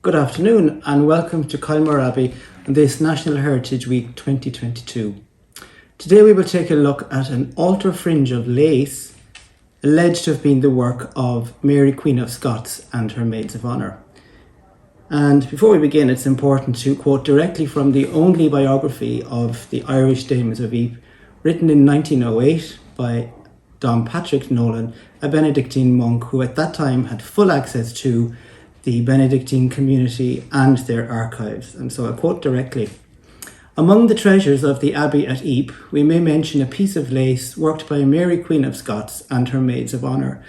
Good afternoon and welcome to Kylemore Abbey on this National Heritage Week 2022. Today we will take a look at an altar fringe of lace alleged to have been the work of Mary Queen of Scots and her maids of honour. And before we begin, it's important to quote directly from the only biography of the Irish Dames of Ypres, written in 1908 by Dom Patrick Nolan, a Benedictine monk who at that time had full access to the Benedictine community and their archives. And so I'll quote directly. Among the treasures of the Abbey at Ypres, we may mention a piece of lace worked by Mary Queen of Scots and her maids of honour,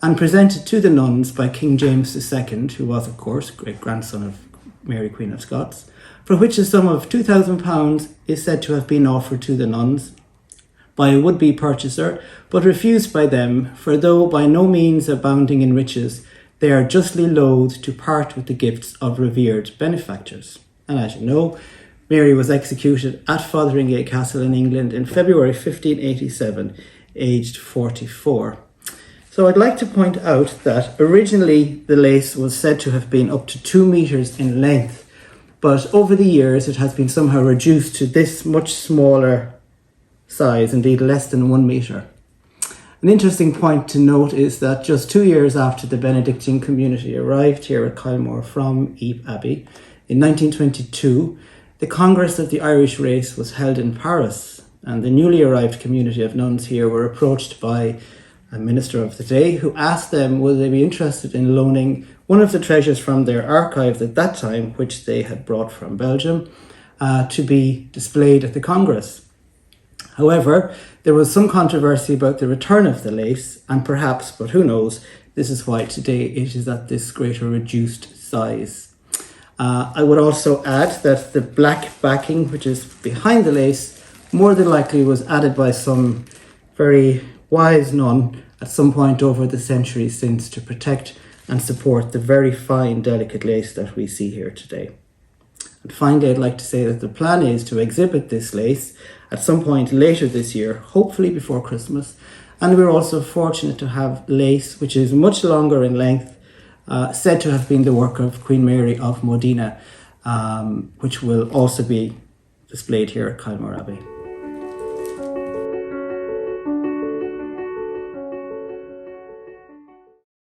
and presented to the nuns by King James II, who was, of course, great-grandson of Mary Queen of Scots, for which a sum of £2,000 is said to have been offered to the nuns by a would-be purchaser, but refused by them, for though by no means abounding in riches, they are justly loath to part with the gifts of revered benefactors. And as you know, Mary was executed at Fotheringay Castle in England in February 1587, aged 44. So I'd like to point out that originally the lace was said to have been up to 2 meters in length, but over the years it has been somehow reduced to this much smaller size, indeed less than 1 meter. An interesting point to note is that just 2 years after the Benedictine community arrived here at Kylemore from Ypres Abbey, in 1922, the Congress of the Irish Race was held in Paris, and the newly arrived community of nuns here were approached by a minister of the day who asked them would they be interested in loaning one of the treasures from their archives at that time, which they had brought from Belgium, to be displayed at the Congress. However, there was some controversy about the return of the lace, and perhaps, but who knows, this is why today it is at this greater reduced size. I would also add that the black backing, which is behind the lace, more than likely was added by some very wise nun at some point over the centuries since to protect and support the very fine, delicate lace that we see here today. And finally, I'd like to say that the plan is to exhibit this lace at some point later this year, hopefully before Christmas. And we're also fortunate to have lace, which is much longer in length, said to have been the work of Queen Mary of Modena, which will also be displayed here at Kylemore Abbey.